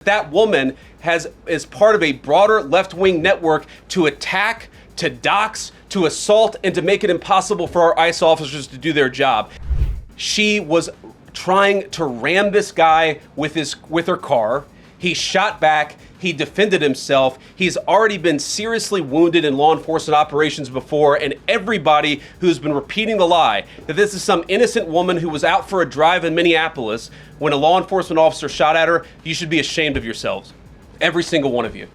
That woman is part of a broader left-wing network to attack, to dox, to assault, and to make it impossible for our ICE officers to do their job. She was trying to ram this guy with her car. He shot back. He defended himself. He's already been seriously wounded in law enforcement operations before, and everybody who's been repeating the lie that this is some innocent woman who was out for a drive in Minneapolis when a law enforcement officer shot at her, you should be ashamed of yourselves. Every single one of you.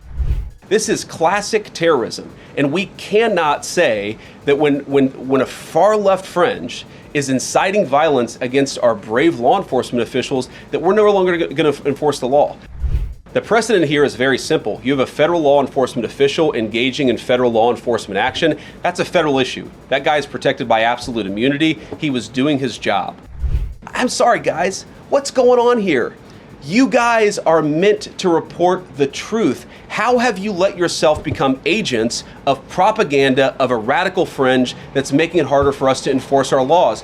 This is classic terrorism, and we cannot say that when a far left fringe is inciting violence against our brave law enforcement officials that we're no longer going to enforce the law. The precedent here is very simple. You have a federal law enforcement official engaging in federal law enforcement action. That's a federal issue. That guy is protected by absolute immunity. He was doing his job. I'm sorry, guys. What's going on here? You guys are meant to report the truth. How have you let yourself become agents of propaganda of a radical fringe that's making it harder for us to enforce our laws?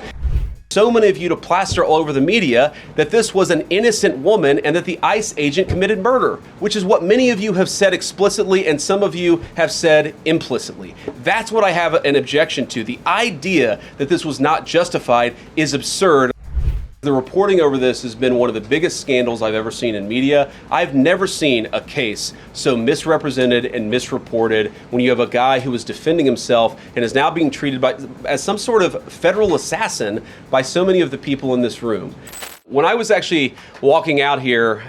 So many of you to plaster all over the media that this was an innocent woman and that the ICE agent committed murder, which is what many of you have said explicitly and some of you have said implicitly. That's what I have an objection to. The idea that this was not justified is absurd. The reporting over this has been one of the biggest scandals I've ever seen in media. I've never seen a case so misrepresented and misreported when you have a guy who is defending himself and is now being treated as some sort of federal assassin by so many of the people in this room. When I was actually walking out here,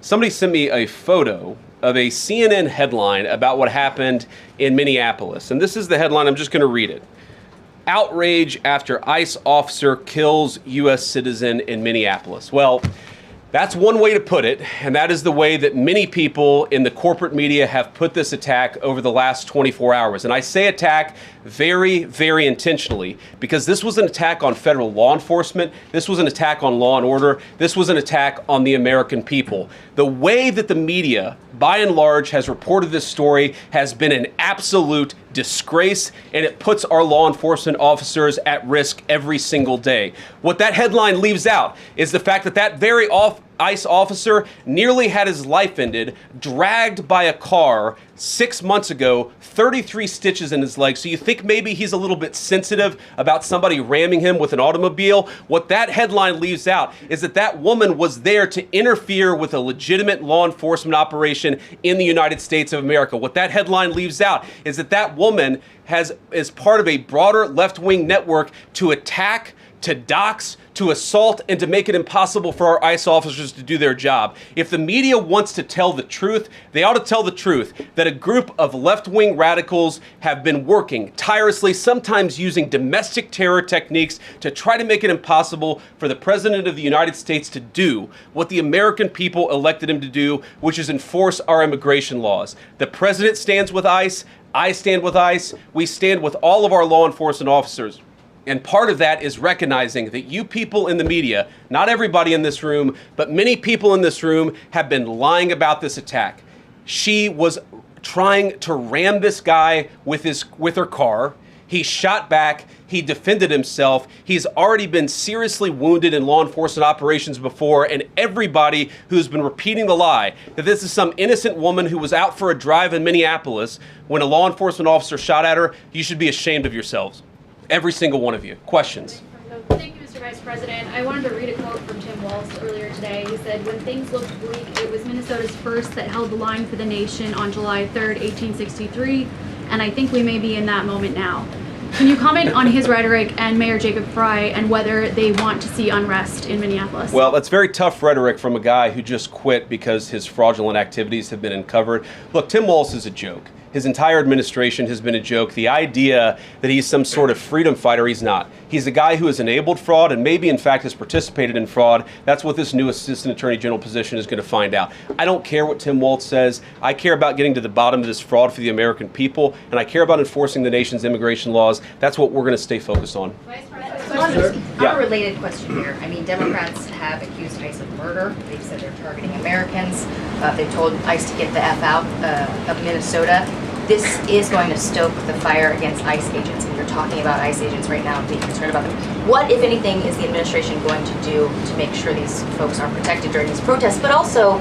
somebody sent me a photo of a CNN headline about what happened in Minneapolis. And this is the headline, I'm just gonna read it. Outrage after ICE officer kills U.S. citizen in Minneapolis. Well, that's one way to put it, and that is the way that many people in the corporate media have put this attack over the last 24 hours. And I say attack very, very intentionally, because this was an attack on federal law enforcement. This was an attack on law and order. This was an attack on the American people. The way that the media, by and large, has reported this story has been an absolute disgrace, and it puts our law enforcement officers at risk every single day. What that headline leaves out is the fact that that very ICE officer nearly had his life ended, dragged by a car 6 months ago, 33 stitches in his leg. So you think maybe he's a little bit sensitive about somebody ramming him with an automobile? What that headline leaves out is that that woman was there to interfere with a legitimate law enforcement operation in the United States of America. What that headline leaves out is that that woman is part of a broader left-wing network to attack, to dox, to assault, and to make it impossible for our ICE officers to do their job. If the media wants to tell the truth, they ought to tell the truth that a group of left-wing radicals have been working tirelessly, sometimes using domestic terror techniques to try to make it impossible for the President of the United States to do what the American people elected him to do, which is enforce our immigration laws. The President stands with ICE, I stand with ICE, we stand with all of our law enforcement officers. And part of that is recognizing that you people in the media, not everybody in this room, but many people in this room have been lying about this attack. She was trying to ram this guy with her car. He shot back. He defended himself. He's already been seriously wounded in law enforcement operations before, and everybody who's been repeating the lie that this is some innocent woman who was out for a drive in Minneapolis when a law enforcement officer shot at her, you should be ashamed of yourselves. Every single one of you. Questions? Thank you, Mr. Vice President. I wanted to read a quote from Tim Walz earlier today. He said, "When things looked bleak, it was Minnesota's first that held the line for the nation on July 3rd, 1863, and I think we may be in that moment now." Can you comment on his rhetoric and Mayor Jacob Frey and whether they want to see unrest in Minneapolis? Well, that's very tough rhetoric from a guy who just quit because his fraudulent activities have been uncovered. Look, Tim Walz is a joke. His entire administration has been a joke. The idea that he's some sort of freedom fighter, he's not. He's a guy who has enabled fraud and maybe in fact has participated in fraud. That's what this new Assistant Attorney General position is going to find out. I don't care what Tim Walz says. I care about getting to the bottom of this fraud for the American people, and I care about enforcing the nation's immigration laws. That's what we're going to stay focused on. Vice President, a related question here. I mean, Democrats have accused ICE of murder. They've said they're targeting Americans. They've told ICE to get the F out of Minnesota. This is going to stoke the fire against ICE agents, and you're talking about ICE agents right now and being concerned about them. What, if anything, is the administration going to do to make sure these folks are protected during these protests? But also,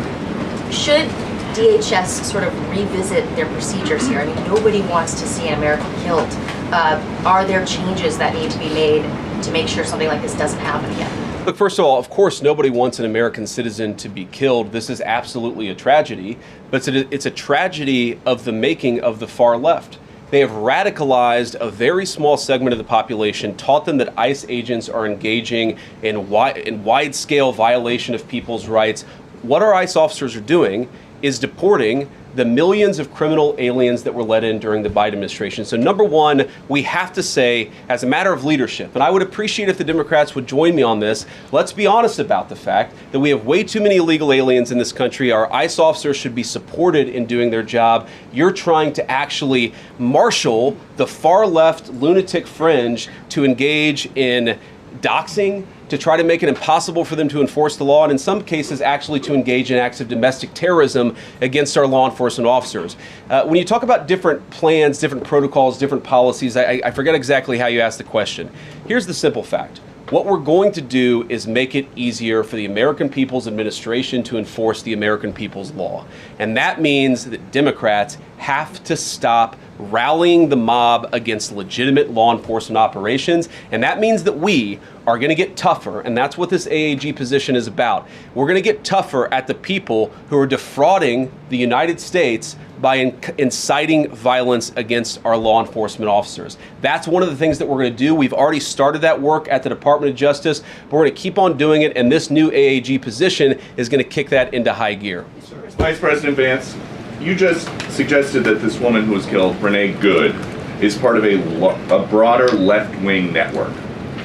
should DHS sort of revisit their procedures here? I mean, nobody wants to see an American killed. Are there changes that need to be made to make sure something like this doesn't happen again? Look, first of all, of course, nobody wants an American citizen to be killed. This is absolutely a tragedy, but it's a tragedy of the making of the far left. They have radicalized a very small segment of the population, taught them that ICE agents are engaging in wide-scale violation of people's rights. What our ICE officers are doing is deporting the millions of criminal aliens that were let in during the Biden administration. So number one, we have to say, as a matter of leadership, and I would appreciate if the Democrats would join me on this, let's be honest about the fact that we have way too many illegal aliens in this country. Our ICE officers should be supported in doing their job. You're trying to actually marshal the far left lunatic fringe to engage in doxing, to try to make it impossible for them to enforce the law, and in some cases actually to engage in acts of domestic terrorism against our law enforcement officers. When you talk about different plans, different protocols, different policies, I forget exactly how you asked the question. Here's the simple fact. What we're going to do is make it easier for the American People's Administration to enforce the American people's law. And that means that Democrats have to stop rallying the mob against legitimate law enforcement operations. And that means that we are going to get tougher. And that's what this AAG position is about. We're going to get tougher at the people who are defrauding the United States by inciting violence against our law enforcement officers. That's one of the things that we're going to do. We've already started that work at the Department of Justice, but we're going to keep on doing it, and this new AAG position is going to kick that into high gear. Vice President Vance, you just suggested that this woman who was killed, Renee Good, is part of a broader left-wing network.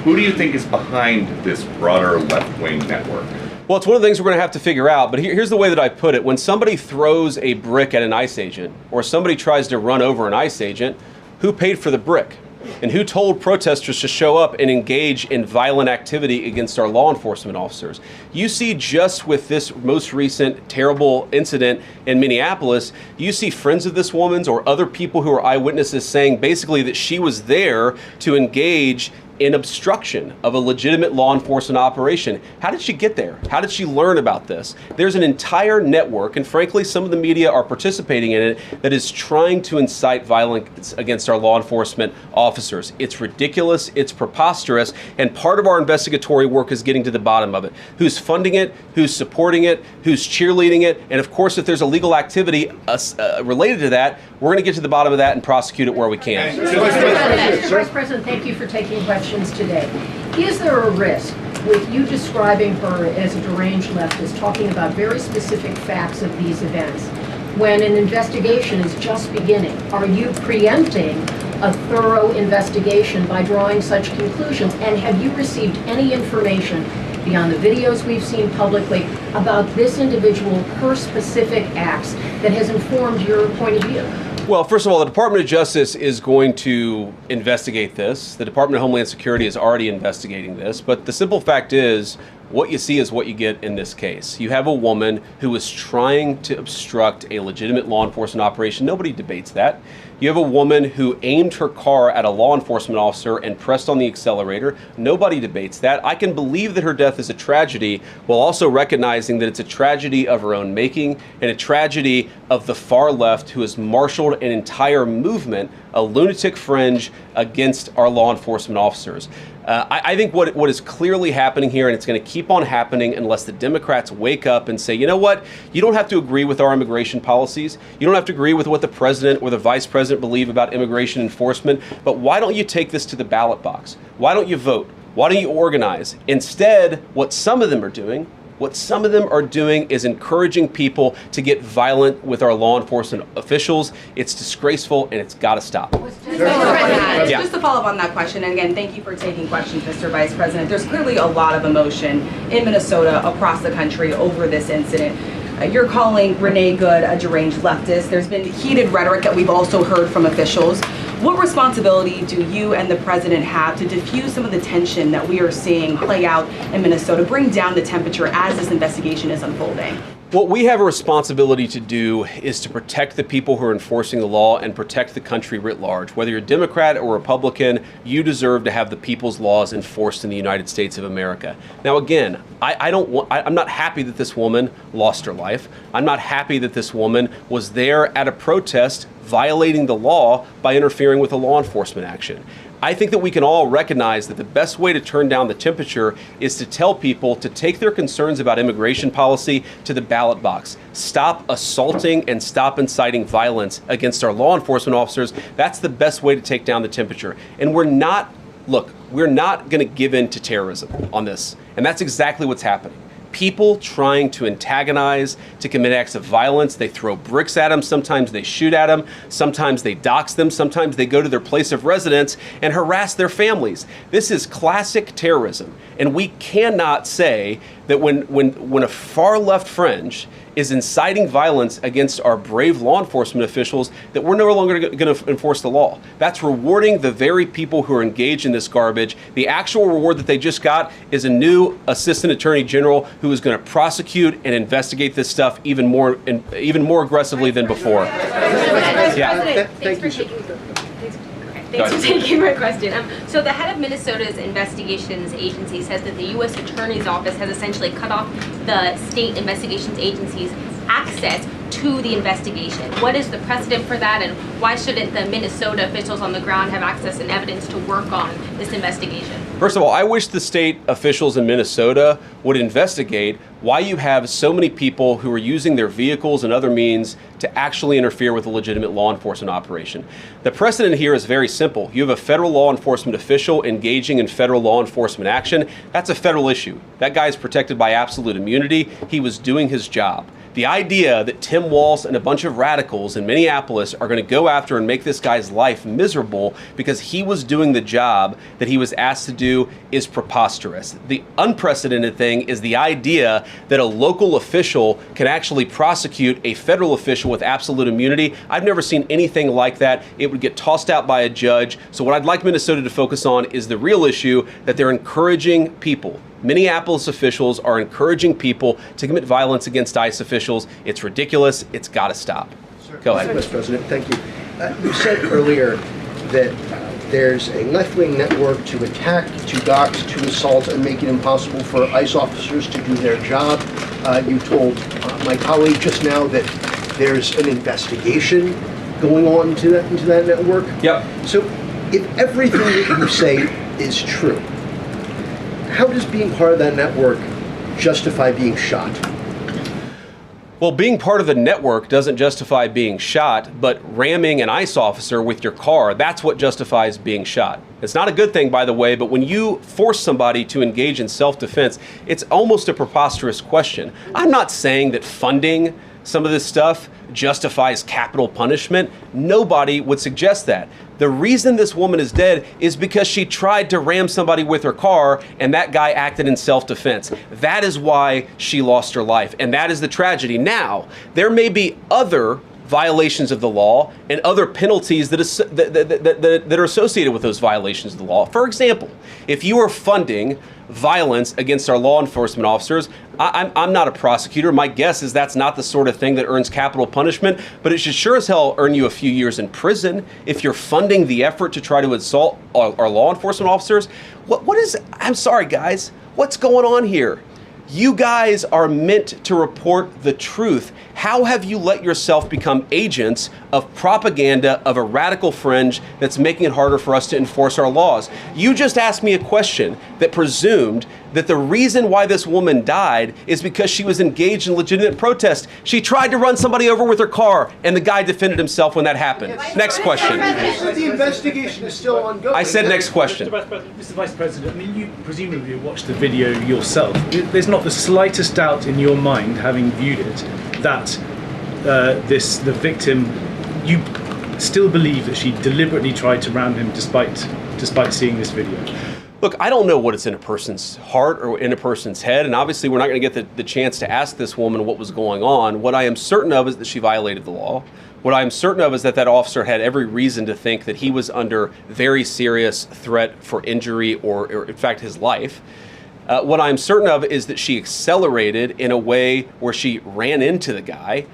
Who do you think is behind this broader left-wing network? Well, it's one of the things we're going to have to figure out, but here's the way that I put it. When somebody throws a brick at an ICE agent, or somebody tries to run over an ICE agent, who paid for the brick? And who told protesters to show up and engage in violent activity against our law enforcement officers? You see, just with this most recent terrible incident in Minneapolis, you see friends of this woman's or other people who are eyewitnesses saying basically that she was there to engage in obstruction of a legitimate law enforcement operation. How did she get there? How did she learn about this? There's an entire network, and frankly, some of the media are participating in it, that is trying to incite violence against our law enforcement officers. It's ridiculous, it's preposterous, and part of our investigatory work is getting to the bottom of it. Who's funding it, who's supporting it, who's cheerleading it, and of course, if there's illegal activity related to that, we're going to get to the bottom of that and prosecute it where we can. Vice President, thank you for taking questions today. Is there a risk with you describing her as a deranged leftist, talking about very specific facts of these events, when an investigation is just beginning? Are you preempting a thorough investigation by drawing such conclusions? And have you received any information beyond the videos we've seen publicly about this individual, her specific acts, that has informed your point of view? Well, first of all, the Department of Justice is going to investigate this. The Department of Homeland Security is already investigating this. But the simple fact is, what you see is what you get in this case. You have a woman who is trying to obstruct a legitimate law enforcement operation. Nobody debates that. You have a woman who aimed her car at a law enforcement officer and pressed on the accelerator. Nobody debates that. I can believe that her death is a tragedy, while also recognizing that it's a tragedy of her own making and a tragedy of the far left, who has marshaled an entire movement, a lunatic fringe, against our law enforcement officers. I think what is clearly happening here, and it's going to keep on happening unless the Democrats wake up and say, you know what, you don't have to agree with our immigration policies. You don't have to agree with what the president or the vice president believe about immigration enforcement, but why don't you take this to the ballot box? Why don't you vote? Why don't you organize? Instead, what some of them are doing is encouraging people to get violent with our law enforcement officials. It's disgraceful, and it's got to stop. Just to follow up on that question, and again, thank you for taking questions, Mr. Vice President. There's clearly a lot of emotion in Minnesota, across the country, over this incident. You're calling Renee Good a deranged leftist. There's been heated rhetoric that we've also heard from officials. What responsibility do you and the president have to diffuse some of the tension that we are seeing play out in Minnesota, bring down the temperature as this investigation is unfolding? What we have a responsibility to do is to protect the people who are enforcing the law and protect the country writ large. Whether you're Democrat or Republican, you deserve to have the people's laws enforced in the United States of America. Now, again, I'm not happy that this woman lost her life. I'm not happy that this woman was there at a protest violating the law by interfering with a law enforcement action. I think that we can all recognize that the best way to turn down the temperature is to tell people to take their concerns about immigration policy to the ballot box. Stop assaulting and stop inciting violence against our law enforcement officers. That's the best way to take down the temperature. And we're not going to give in to terrorism on this. And that's exactly what's happening. People trying to antagonize, to commit acts of violence. They throw bricks at them. Sometimes they shoot at them. Sometimes they dox them. Sometimes they go to their place of residence and harass their families. This is classic terrorism. And we cannot say that when a far left fringe is inciting violence against our brave law enforcement officials, that we're no longer going to enforce the law. That's rewarding the very people who are engaged in this garbage. The actual reward that they just got is a new assistant attorney general who is going to prosecute and investigate this stuff even more aggressively than before. Yeah. Thanks for taking my question. So the head of Minnesota's investigations agency says that the U.S. Attorney's Office has essentially cut off the state investigations agency's access to the investigation. What is the precedent for that, and why shouldn't the Minnesota officials on the ground have access and evidence to work on this investigation? First of all, I wish the state officials in Minnesota would investigate why you have so many people who are using their vehicles and other means to actually interfere with a legitimate law enforcement operation. The precedent here is very simple. You have a federal law enforcement official engaging in federal law enforcement action. That's a federal issue. That guy is protected by absolute immunity. He was doing his job. The idea that Tim Walz and a bunch of radicals in Minneapolis are going to go after and make this guy's life miserable because he was doing the job that he was asked to do is preposterous. The unprecedented thing is the idea that a local official can actually prosecute a federal official with absolute immunity. I've never seen anything like that. It would get tossed out by a judge. So what I'd like Minnesota to focus on is the real issue that they're encouraging people. Minneapolis officials are encouraging people to commit violence against ICE officials. It's ridiculous. It's got to stop. Go ahead. Mr. President, thank you. You said earlier that there's a left-wing network to attack, to dox, to assault, and make it impossible for ICE officers to do their job. You told my colleague just now that there's an investigation going on into that network. Yep. So if everything that you say is true, how does being part of that network justify being shot? Well, being part of the network doesn't justify being shot, but ramming an ICE officer with your car, that's what justifies being shot. It's not a good thing, by the way, but when you force somebody to engage in self-defense, it's almost a preposterous question. I'm not saying that funding some of this stuff justifies capital punishment. Nobody would suggest that. The reason this woman is dead is because she tried to ram somebody with her car and that guy acted in self-defense. That is why she lost her life, and that is the tragedy. Now, there may be other violations of the law and other penalties that are associated with those violations of the law. For example, if you are funding violence against our law enforcement officers, I'm not a prosecutor. My guess is that's not the sort of thing that earns capital punishment, but it should sure as hell earn you a few years in prison if you're funding the effort to try to assault our law enforcement officers. I'm sorry, guys, what's going on here? You guys are meant to report the truth. How have you let yourself become agents of propaganda of a radical fringe that's making it harder for us to enforce our laws? You just asked me a question that presumed that the reason why this woman died is because she was engaged in legitimate protest. She tried to run somebody over with her car, and the guy defended himself when that happened. Next question. The investigation is still ongoing. I said next question. Mr. Vice President, I mean, you presumably watched the video yourself. There's not the slightest doubt in your mind, having viewed it, that the victim, you still believe that she deliberately tried to ram him despite seeing this video? Look, I don't know what is in a person's heart or in a person's head, and obviously we're not going to get the chance to ask this woman what was going on. What I am certain of is that she violated the law. What I am certain of is that that officer had every reason to think that he was under very serious threat for injury or in fact, his life. What I'm certain of is that she accelerated in a way where she ran into the guy.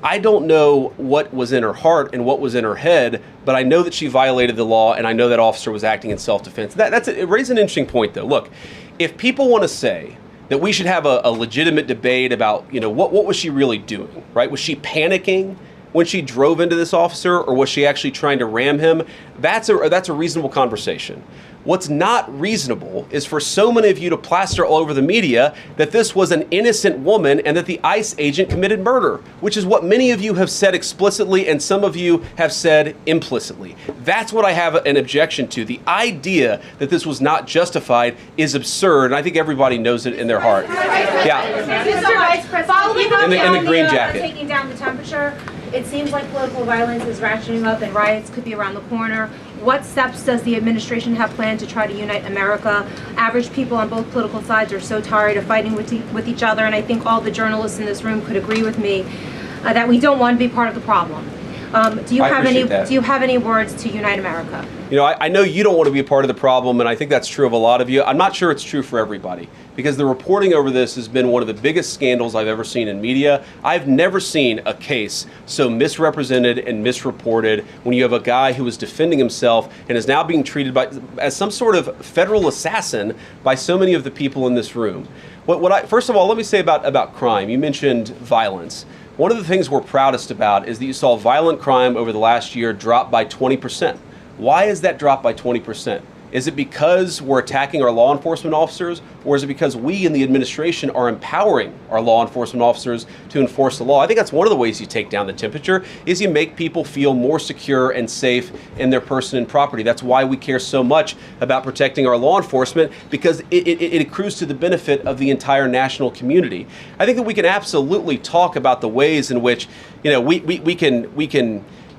I don't know what was in her heart and what was in her head, but I know that she violated the law, and I know that officer was acting in self-defense. It raises an interesting point, though. Look, if people want to say that we should have a legitimate debate about, what was she really doing, right? Was she panicking when she drove into this officer, or was she actually trying to ram him? That's a reasonable conversation. What's not reasonable is for so many of you to plaster all over the media that this was an innocent woman and that the ICE agent committed murder, which is what many of you have said explicitly and some of you have said implicitly. That's what I have an objection to. The idea that this was not justified is absurd, and I think everybody knows it in their heart. Yeah. Mr. Vice President, in the green jacket. Taking down the temperature, it seems like political violence is ratcheting up and riots could be around the corner. What steps does the administration have planned to try to unite America? Average people on both political sides are so tired of fighting with each other, and I think all the journalists in this room could agree with me that we don't want to be part of the problem. Do you have any words to unite America? I know you don't want to be a part of the problem, and I think that's true of a lot of you. I'm not sure it's true for everybody, because the reporting over this has been one of the biggest scandals I've ever seen in media. I've never seen a case so misrepresented and misreported when you have a guy who was defending himself and is now being treated as some sort of federal assassin by so many of the people in this room. First of all, let me say about crime. You mentioned violence. One of the things we're proudest about is that you saw violent crime over the last year drop by 20%. Why is that drop by 20%? Is it because we're attacking our law enforcement officers, or is it because we in the administration are empowering our law enforcement officers to enforce the law? I think that's one of the ways you take down the temperature, is you make people feel more secure and safe in their person and property. That's why we care so much about protecting our law enforcement, because it accrues to the benefit of the entire national community. I think that we can absolutely talk about the ways in which, we can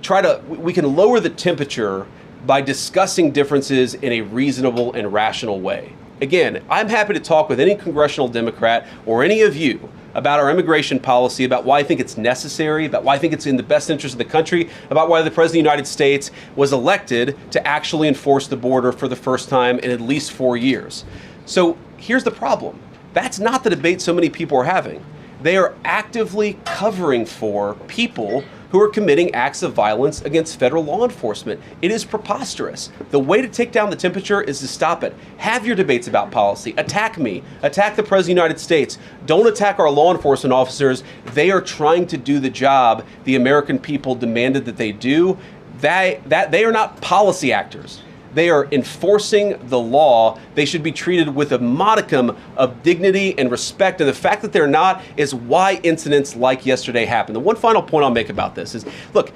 lower the temperature by discussing differences in a reasonable and rational way. Again, I'm happy to talk with any congressional Democrat or any of you about our immigration policy, about why I think it's necessary, about why I think it's in the best interest of the country, about why the President of the United States was elected to actually enforce the border for the first time in at least 4 years. So here's the problem. That's not the debate so many people are having. They are actively covering for people who are committing acts of violence against federal law enforcement. It is preposterous. The way to take down the temperature is to stop it. Have your debates about policy. Attack me. Attack the President of the United States. Don't attack our law enforcement officers. They are trying to do the job the American people demanded that they do. They are not policy actors. They are enforcing the law. They should be treated with a modicum of dignity and respect. And the fact that they're not is why incidents like yesterday happened. The one final point I'll make about this is, look,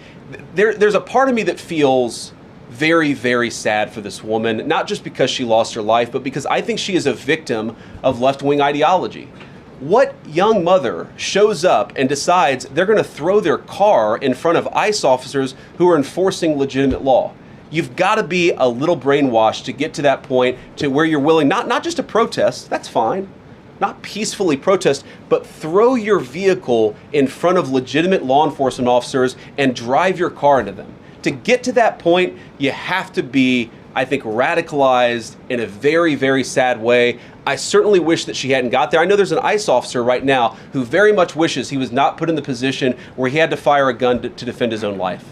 there's a part of me that feels very, very sad for this woman, not just because she lost her life, but because I think she is a victim of left-wing ideology. What young mother shows up and decides they're going to throw their car in front of ICE officers who are enforcing legitimate law? You've got to be a little brainwashed to get to that point to where you're willing, not just to protest, that's fine, not peacefully protest, but throw your vehicle in front of legitimate law enforcement officers and drive your car into them. To get to that point, you have to be, I think, radicalized in a very, very sad way. I certainly wish that she hadn't got there. I know there's an ICE officer right now who very much wishes he was not put in the position where he had to fire a gun to defend his own life.